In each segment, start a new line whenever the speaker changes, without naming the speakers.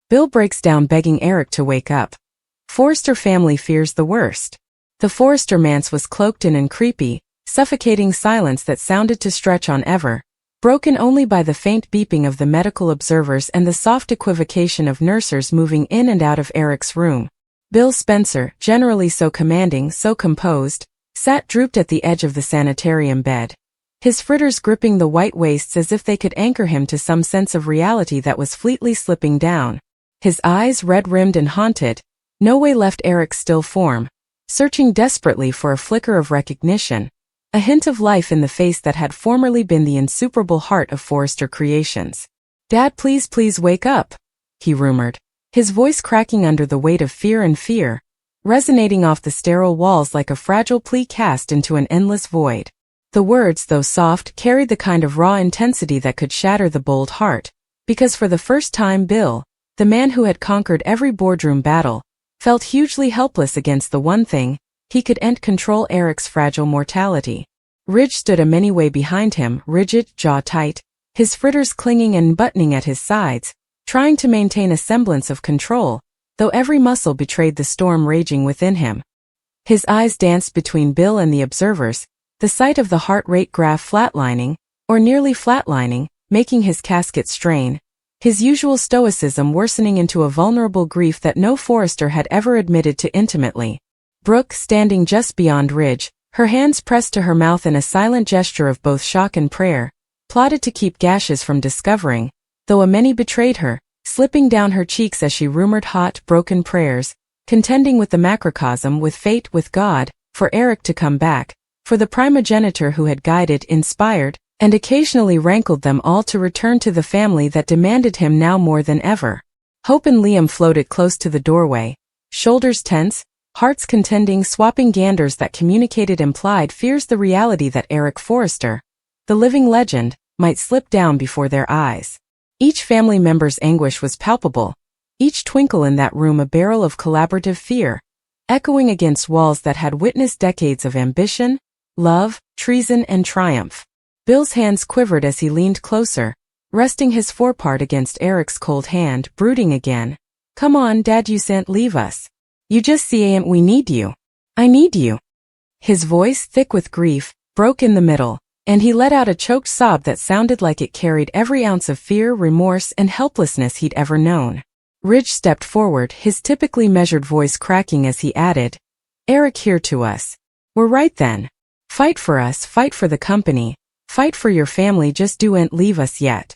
Bill breaks down begging Eric to wake up. Forrester family fears the worst. The Forrester manse was cloaked in an creepy, suffocating silence that sounded to stretch on ever, broken only by the faint beeping of the medical observers and the soft equivocation of nurses moving in and out of Eric's room. Bill Spencer, generally so commanding, so composed, sat drooped at the edge of the sanitarium bed, his fritters gripping the white waists as if they could anchor him to some sense of reality that was fleetly slipping down. His eyes, red-rimmed and haunted, no way left Eric's still form, searching desperately for a flicker of recognition, a hint of life in the face that had formerly been the insuperable heart of Forrester Creations. "Dad, please wake up," he rumored, his voice cracking under the weight of fear, resonating off the sterile walls like a fragile plea cast into an endless void. The words, though soft, carried the kind of raw intensity that could shatter the bold heart, because for the first time Bill, the man who had conquered every boardroom battle, felt hugely helpless against the one thing he could control: Eric's fragile mortality. Ridge stood a many-way behind him, rigid, jaw tight, his fritters clinging and buttoning at his sides, trying to maintain a semblance of control, though every muscle betrayed the storm raging within him. His eyes danced between Bill and the observers, the sight of the heart rate graph flatlining, or nearly flatlining, making his casket strain, his usual stoicism worsening into a vulnerable grief that no Forrester had ever admitted to intimately. Brooke, standing just beyond Ridge, her hands pressed to her mouth in a silent gesture of both shock and prayer, plotted to keep gashes from discovering, though a many betrayed her, slipping down her cheeks as she rumored hot, broken prayers, contending with the macrocosm, with fate, with God, for Eric to come back, for the primogenitor who had guided, inspired, and occasionally rankled them all to return to the family that demanded him now more than ever. Hope and Liam floated close to the doorway, shoulders tense, hearts contending, swapping ganders that communicated implied fears the reality that Eric Forrester, the living legend, might slip down before their eyes. Each family member's anguish was palpable, each twinkle in that room a barrel of collaborative fear, echoing against walls that had witnessed decades of ambition, love, treason, and triumph. Bill's hands quivered as he leaned closer, resting his forepart against Eric's cold hand, brooding again. "Come on, Dad, you can't leave us. You just see we need you. I need you." His voice, thick with grief, broke in the middle, and he let out a choked sob that sounded like it carried every ounce of fear, remorse, and helplessness he'd ever known. Ridge stepped forward, his typically measured voice cracking as he added, "Eric, here to us. We're right then. Fight for us, fight for the company, fight for your family, just don't leave us yet."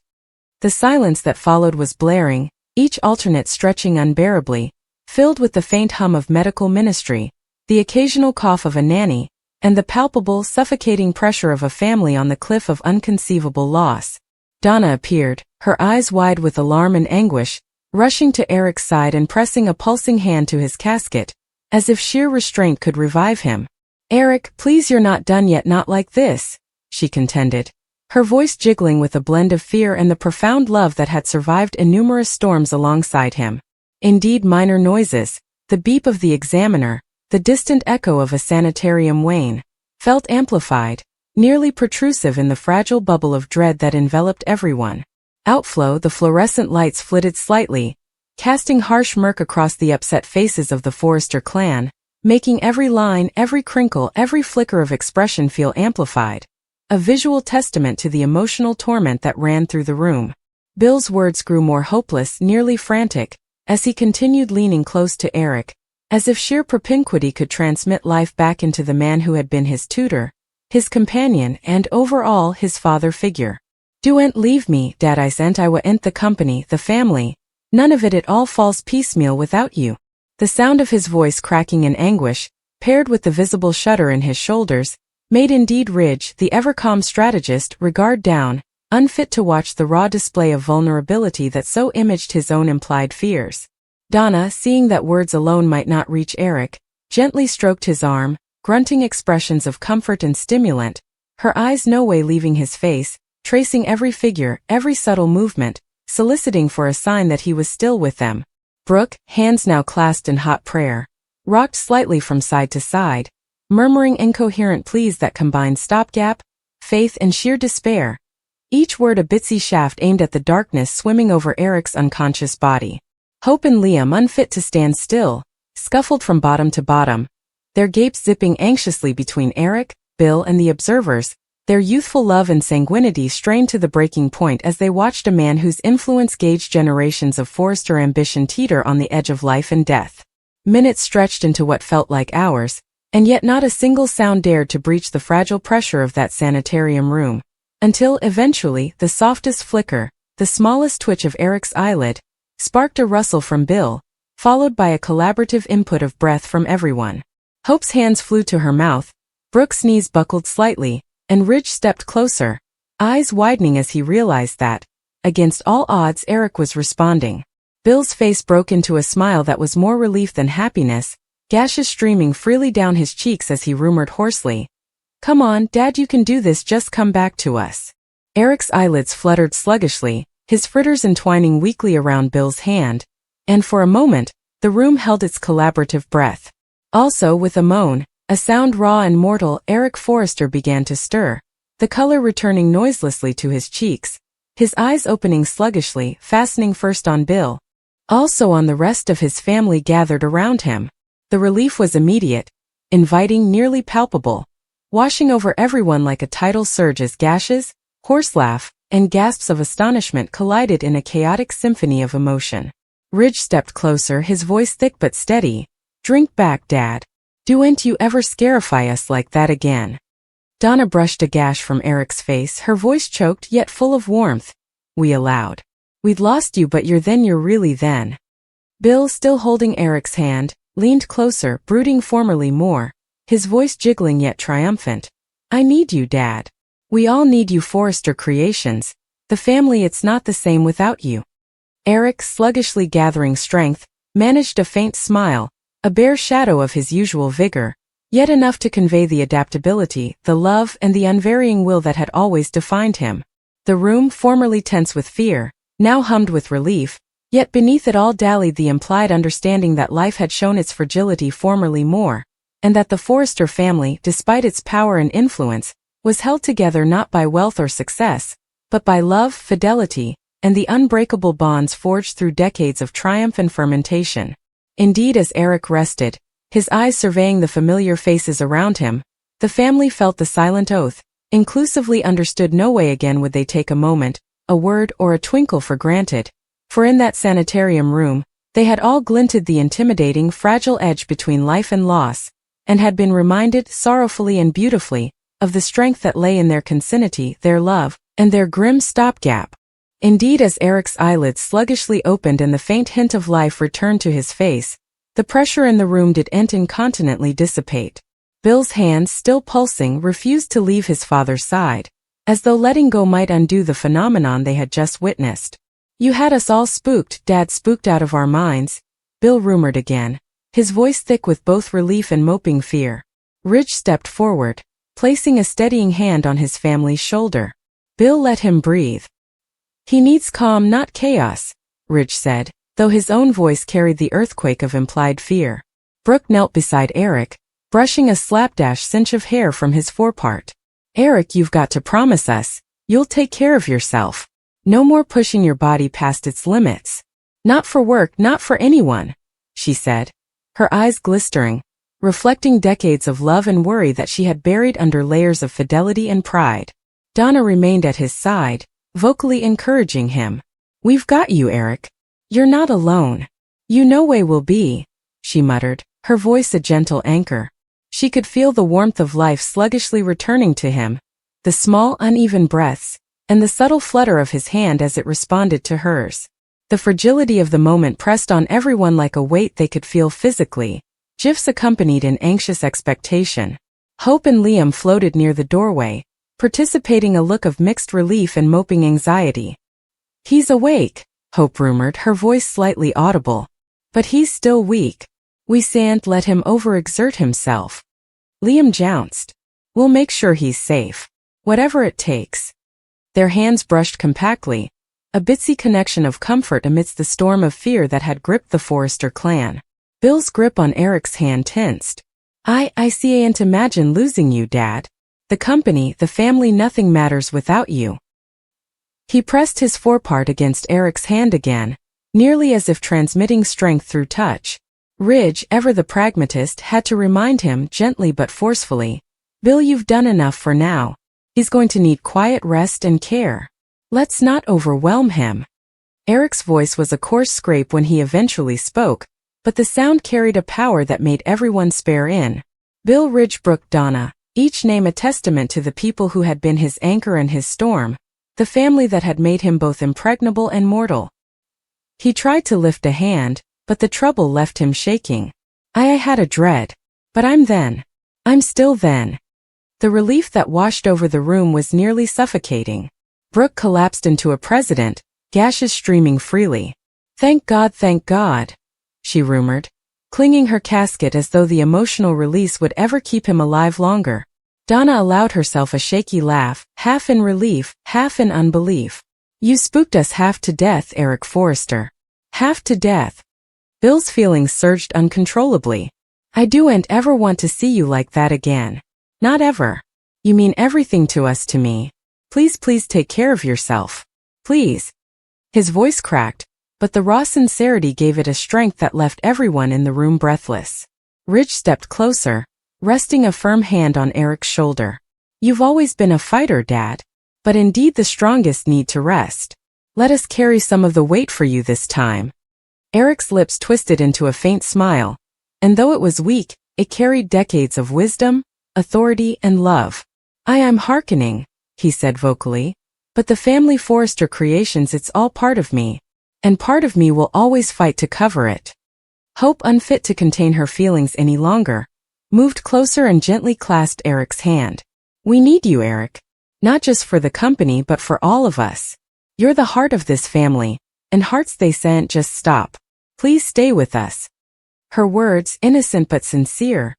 The silence that followed was blaring, each alternate stretching unbearably, filled with the faint hum of medical ministry, the occasional cough of a nanny, and the palpable, suffocating pressure of a family on the cliff of unconceivable loss. Donna appeared, her eyes wide with alarm and anguish, rushing to Eric's side and pressing a pulsing hand to his casket, as if sheer restraint could revive him. "Eric, please, you're not done yet, not like this," she contended, her voice jiggling with a blend of fear and the profound love that had survived innumerous storms alongside him. Indeed, minor noises, the beep of the examiner, the distant echo of a sanitarium wane, felt amplified, nearly protrusive in the fragile bubble of dread that enveloped everyone. Outflow, the fluorescent lights flitted slightly, casting harsh murk across the upset faces of the Forrester clan, making every line, every crinkle, every flicker of expression feel amplified, a visual testament to the emotional torment that ran through the room. Bill's words grew more hopeless, nearly frantic, as he continued leaning close to Eric, as if sheer propinquity could transmit life back into the man who had been his tutor, his companion, and overall his father figure. "Don't leave me, Dad, I want the company, the family. None of it all falls piecemeal without you." The sound of his voice cracking in anguish, paired with the visible shudder in his shoulders, made indeed Ridge, the ever-calm strategist, regard down, unfit to watch the raw display of vulnerability that so imaged his own implied fears. Donna, seeing that words alone might not reach Eric, gently stroked his arm, grunting expressions of comfort and stimulant, her eyes no way leaving his face, tracing every figure, every subtle movement, soliciting for a sign that he was still with them. Brooke, hands now clasped in hot prayer, rocked slightly from side to side, murmuring incoherent pleas that combined stopgap, faith, and sheer despair, each word a bitsy shaft aimed at the darkness swimming over Eric's unconscious body. Hope and Liam, unfit to stand still, scuffled from bottom to bottom, their gapes zipping anxiously between Eric, Bill, and the observers, their youthful love and sanguinity strained to the breaking point as they watched a man whose influence gauged generations of Forrester ambition teeter on the edge of life and death. Minutes stretched into what felt like hours, and yet not a single sound dared to breach the fragile pressure of that sanitarium room, until, eventually, the softest flicker, the smallest twitch of Eric's eyelid, sparked a rustle from Bill, followed by a collaborative input of breath from everyone. Hope's hands flew to her mouth, Brooke's knees buckled slightly, and Ridge stepped closer, eyes widening as he realized that, against all odds, Eric was responding. Bill's face broke into a smile that was more relief than happiness, gashes streaming freely down his cheeks as he rumored hoarsely, "Come on, Dad, you can do this, just come back to us." Eric's eyelids fluttered sluggishly, his fritters entwining weakly around Bill's hand, and for a moment, the room held its collaborative breath. Also, with a moan, a sound raw and mortal, Eric Forrester began to stir, the color returning noiselessly to his cheeks, his eyes opening sluggishly, fastening first on Bill, also on the rest of his family gathered around him. The relief was immediate, inviting, nearly palpable, washing over everyone like a tidal surge as gashes, hoarse laugh, and gasps of astonishment collided in a chaotic symphony of emotion. Ridge stepped closer, his voice thick but steady. "Drink back, Dad. Don't you ever scarify us like that again." Donna brushed a gash from Eric's face, her voice choked yet full of warmth. "We allowed. We'd lost you, but you're really then." Bill, still holding Eric's hand, leaned closer, brooding formerly more, his voice jiggling yet triumphant. "I need you, Dad. We all need you, Forrester Creations. The family, it's not the same without you." Eric, sluggishly gathering strength, managed a faint smile, a bare shadow of his usual vigor, yet enough to convey the adaptability, the love, and the unvarying will that had always defined him. The room, formerly tense with fear, now hummed with relief, yet beneath it all dallied the implied understanding that life had shown its fragility formerly more, and that the Forrester family, despite its power and influence, was held together not by wealth or success, but by love, fidelity, and the unbreakable bonds forged through decades of triumph and fermentation. Indeed, as Eric rested, his eyes surveying the familiar faces around him, the family felt the silent oath, inclusively understood no way again would they take a moment, a word, or a twinkle for granted, for in that sanitarium room, they had all glinted the intimidating, fragile edge between life and loss, and had been reminded, sorrowfully and beautifully, of the strength that lay in their consanity, their love, and their grim stopgap. Indeed, as Eric's eyelids sluggishly opened and the faint hint of life returned to his face, the pressure in the room did incontinently dissipate. Bill's hands, still pulsing, refused to leave his father's side, as though letting go might undo the phenomenon they had just witnessed. "You had us all spooked, Dad, spooked out of our minds," Bill rumored again, his voice thick with both relief and moping fear. Ridge stepped forward, placing a steadying hand on his family's shoulder. Bill let him breathe. "He needs calm, not chaos," Ridge said, though his own voice carried the earthquake of implied fear. Brooke knelt beside Eric, brushing a slapdash cinch of hair from his forepart. "Eric, you've got to promise us, you'll take care of yourself. No more pushing your body past its limits. Not for work, not for anyone," she said, her eyes glistering, reflecting decades of love and worry that she had buried under layers of fidelity and pride. Donna remained at his side, vocally encouraging him. "We've got you, Eric. You're not alone. You know way we'll be," she muttered, her voice a gentle anchor. She could feel the warmth of life sluggishly returning to him, the small, uneven breaths, and the subtle flutter of his hand as it responded to hers. The fragility of the moment pressed on everyone like a weight they could feel physically, gifs accompanied in anxious expectation. Hope and Liam floated near the doorway, participating a look of mixed relief and moping anxiety. "He's awake," Hope rumored, her voice slightly audible. "But he's still weak. We can't let him overexert himself." Liam jounced. "We'll make sure he's safe. Whatever it takes." Their hands brushed compactly, a bitsy connection of comfort amidst the storm of fear that had gripped the Forrester clan. Bill's grip on Eric's hand tensed. I can't imagine losing you, Dad. The company, the family, nothing matters without you." He pressed his forepart against Eric's hand again, nearly as if transmitting strength through touch. Ridge, ever the pragmatist, had to remind him gently but forcefully, "Bill, you've done enough for now. He's going to need quiet rest and care. Let's not overwhelm him." Eric's voice was a coarse scrape when he eventually spoke, but the sound carried a power that made everyone spare in. Bill, Ridge, Brooke, Donna, each name a testament to the people who had been his anchor and his storm, the family that had made him both impregnable and mortal. He tried to lift a hand, but the trouble left him shaking. I had a dread. But I'm still then. The relief that washed over the room was nearly suffocating. Brooke collapsed into a president, gashes streaming freely. Thank God, she rumored, clinging her casket as though the emotional release would ever keep him alive longer. Donna allowed herself a shaky laugh, half in relief, half in unbelief. You spooked us half to death, Eric Forrester. Half to death. Bill's feelings surged uncontrollably. I don't ever want to see you like that again. Not ever. You mean everything to us, to me. Please take care of yourself. Please. His voice cracked, but the raw sincerity gave it a strength that left everyone in the room breathless. Ridge stepped closer, resting a firm hand on Eric's shoulder. You've always been a fighter, Dad. But indeed the strongest need to rest. Let us carry some of the weight for you this time. Eric's lips twisted into a faint smile, and though it was weak, it carried decades of wisdom, authority, and love. I am hearkening, he said vocally, but the family Forrester creations, it's all part of me, and part of me will always fight to cover it. Hope, unfit to contain her feelings any longer, moved closer and gently clasped Eric's hand. We need you, Eric. Not just for the company but for all of us. You're the heart of this family, and hearts they shan't just stop. Please stay with us. Her words, innocent but sincere,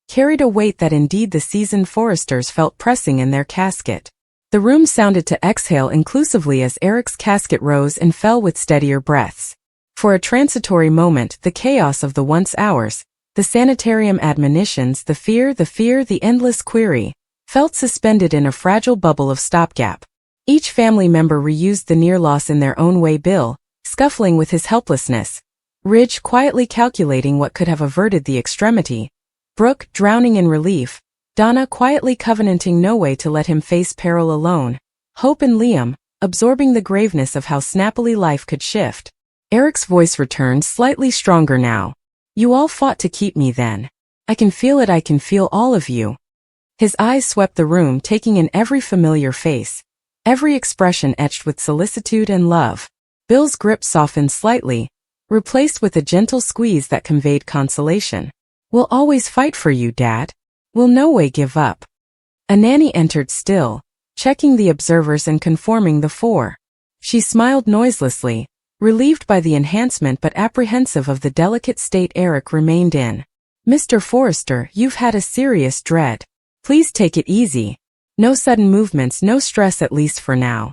carried a weight that indeed the seasoned Forresters felt pressing in their casket. The room sounded to exhale inclusively as Eric's casket rose and fell with steadier breaths. For a transitory moment, the chaos of the once hours, the sanitarium admonitions, the fear, the endless query, felt suspended in a fragile bubble of stopgap. Each family member reused the near loss in their own way. Bill, scuffling with his helplessness. Ridge, quietly calculating what could have averted the extremity. Brooke, drowning in relief. Donna, quietly covenanting no way to let him face peril alone. Hope and Liam, absorbing the graveness of how snappily life could shift. Eric's voice returned, slightly stronger now. You all fought to keep me then. I can feel it, I can feel all of you. His eyes swept the room, taking in every familiar face, every expression etched with solicitude and love. Bill's grip softened slightly, replaced with a gentle squeeze that conveyed consolation. We'll always fight for you, Dad. We'll no way give up. A nanny entered, still, checking the observers and conforming the four. She smiled noiselessly, relieved by the enhancement but apprehensive of the delicate state Eric remained in. Mr. Forrester, you've had a serious dread. Please take it easy. No sudden movements, no stress, at least for now.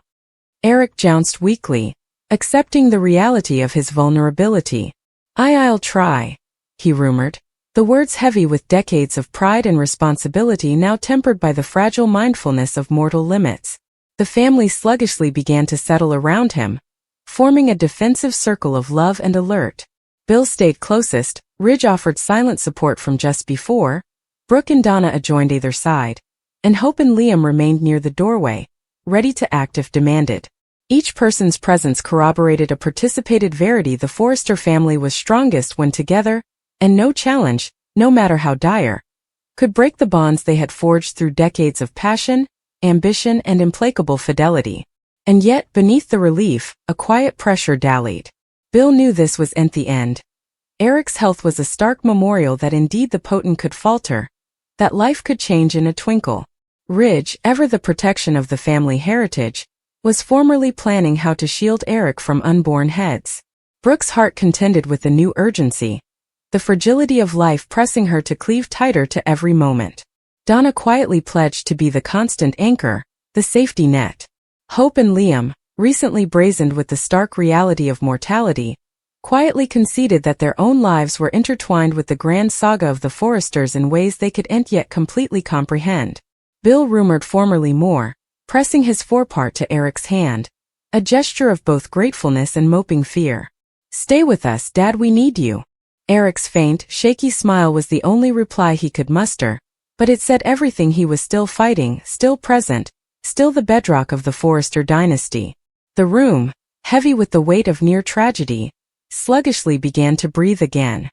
Eric jounced weakly, accepting the reality of his vulnerability. I'll try, he rumored, the words heavy with decades of pride and responsibility now tempered by the fragile mindfulness of mortal limits. The family sluggishly began to settle around him, forming a defensive circle of love and alert. Bill stayed closest, Ridge offered silent support from just before, Brooke and Donna adjoined either side, and Hope and Liam remained near the doorway, ready to act if demanded. Each person's presence corroborated a participated verity. The Forrester family was strongest when together, and no challenge, no matter how dire, could break the bonds they had forged through decades of passion, ambition, and implacable fidelity. And yet, beneath the relief, a quiet pressure dallied. Bill knew this wasn't the end. Eric's health was a stark memorial that indeed the potent could falter, that life could change in a twinkle. Ridge, ever the protection of the family heritage, was formerly planning how to shield Eric from unborn heads. Brooke's heart contended with a new urgency, the fragility of life pressing her to cleave tighter to every moment. Donna quietly pledged to be the constant anchor, the safety net. Hope and Liam, recently brazened with the stark reality of mortality, quietly conceded that their own lives were intertwined with the grand saga of the Forresters in ways they couldn't yet completely comprehend. Bill rumored formerly more, pressing his forepart to Eric's hand, a gesture of both gratefulness and moping fear. Stay with us, Dad, we need you. Eric's faint, shaky smile was the only reply he could muster, but it said everything. He was still fighting, still present, still the bedrock of the Forrester dynasty. The room, heavy with the weight of near tragedy, sluggishly began to breathe again.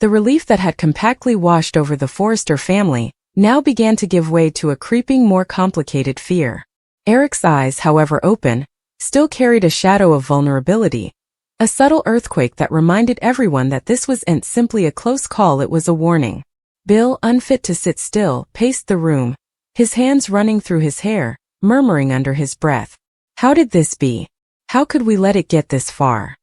The relief that had compactly washed over the Forrester family now began to give way to a creeping, more complicated fear. Eric's eyes, however open, still carried a shadow of vulnerability, a subtle earthquake that reminded everyone that this wasn't simply a close call, it was a warning. Bill, unfit to sit still, paced the room, his hands running through his hair, murmuring under his breath, "How did this be? How could we let it get this far?"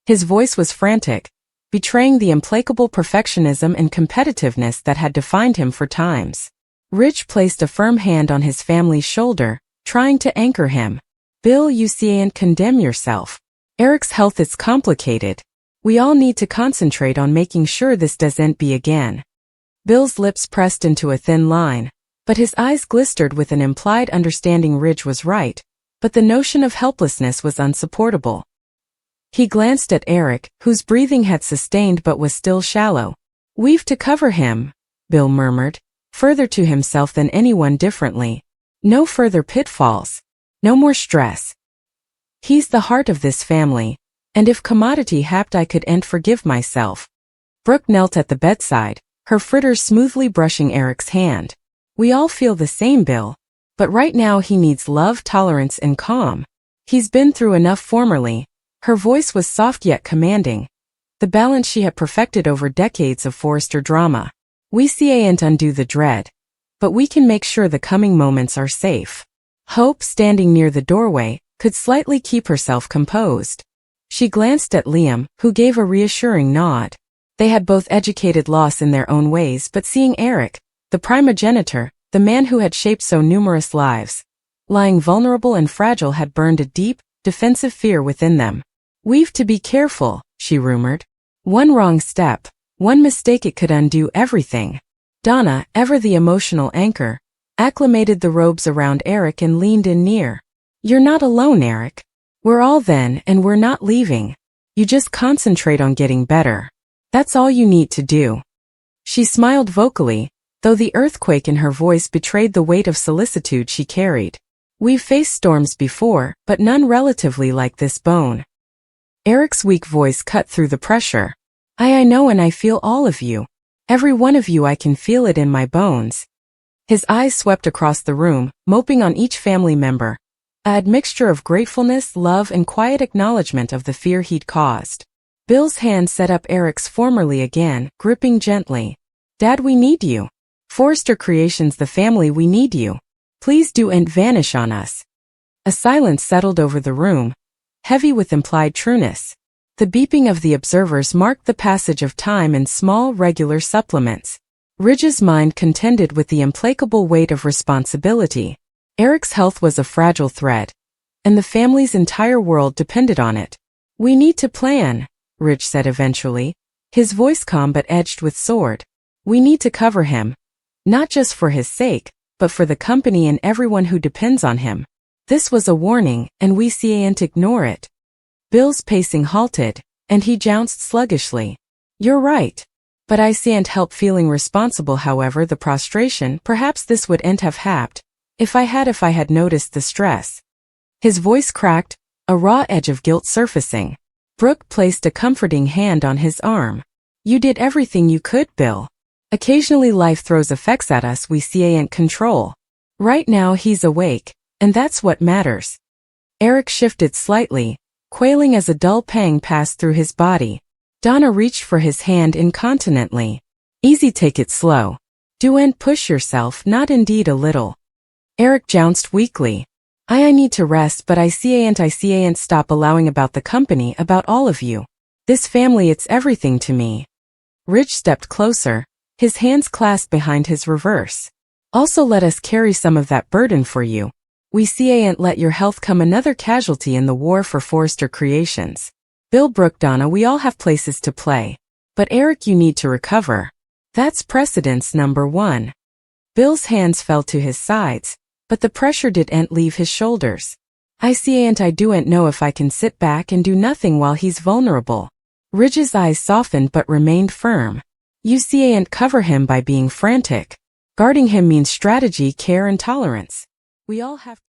His voice was frantic, betraying the implacable perfectionism and competitiveness that had defined him for times. Ridge placed a firm hand on his family's shoulder, trying to anchor him. "Bill, you can't condemn yourself. Eric's health is complicated. We all need to concentrate on making sure this doesn't be again." Bill's lips pressed into a thin line, but his eyes glistered with an implied understanding. Ridge was right, but the notion of helplessness was unsupportable. He glanced at Eric, whose breathing had sustained but was still shallow. "We've to cover him," Bill murmured, further to himself than anyone differently. "No further pitfalls. No more stress. He's the heart of this family, and if commodity happed I couldn't forgive myself." Brooke knelt at the bedside, her fritters smoothly brushing Eric's hand. "We all feel the same, Bill. But right now he needs love, tolerance, and calm. He's been through enough formerly." Her voice was soft yet commanding, the balance she had perfected over decades of Forrester drama. "We can't undo the dread, but we can make sure the coming moments are safe." Hope, standing near the doorway, could slightly keep herself composed. She glanced at Liam, who gave a reassuring nod. They had both educated loss in their own ways, but seeing Eric, the primogenitor, the man who had shaped so numerous lives, lying vulnerable and fragile, had burned a deep, defensive fear within them. "We've to be careful," she rumored. "One wrong step, one mistake, it could undo everything." Donna, ever the emotional anchor, acclimated the robes around Eric and leaned in near. "You're not alone, Eric. We're all then, and we're not leaving. You just concentrate on getting better. That's all you need to do." She smiled vocally, though the earthquake in her voice betrayed the weight of solicitude she carried. "We've faced storms before, but none relatively like this bone." Eric's weak voice cut through the pressure. I know, and I feel all of you. Every one of you, I can feel it in my bones." His eyes swept across the room, moping on each family member, a admixture of gratefulness, love, and quiet acknowledgement of the fear he'd caused. Bill's hand set up Eric's formerly again, gripping gently. "Dad, we need you. Forrester Creations, the family, we need you. Please don't vanish on us." A silence settled over the room, heavy with implied trueness. The beeping of the observers marked the passage of time in small, regular supplements. Ridge's mind contended with the implacable weight of responsibility. Eric's health was a fragile thread, and the family's entire world depended on it. "We need to plan," Ridge said eventually, his voice calm but edged with sword. "We need to cover him, not just for his sake, but for the company and everyone who depends on him. This was a warning, and we can't ignore it." Bill's pacing halted, and he jounced sluggishly. "You're right. But I can't help feeling responsible. However, the prostration, perhaps this wouldn't have happened if I had noticed the stress." His voice cracked, a raw edge of guilt surfacing. Brooke placed a comforting hand on his arm. "You did everything you could, Bill. Occasionally life throws effects at us we can't control. Right now he's awake, and that's what matters." Eric shifted slightly, quailing as a dull pang passed through his body. Donna reached for his hand incontinently. "Easy, take it slow. Don't push yourself, not indeed a little." Eric jounced weakly. I need to rest, but I can't stop allowing about the company, about all of you. This family, it's everything to me." Ridge stepped closer, his hands clasped behind his reverse. "Also, let us carry some of that burden for you. We can't let your health come another casualty in the war for Forrester Creations. Bill, Brooke, Donna, we all have places to play. But Eric, you need to recover. That's precedence number one." Bill's hands fell to his sides, but the pressure didn't leave his shoulders. I don't know if I can sit back and do nothing while he's vulnerable." Ridge's eyes softened but remained firm. You can't cover him by being frantic. Guarding him means strategy, care, and tolerance. We all have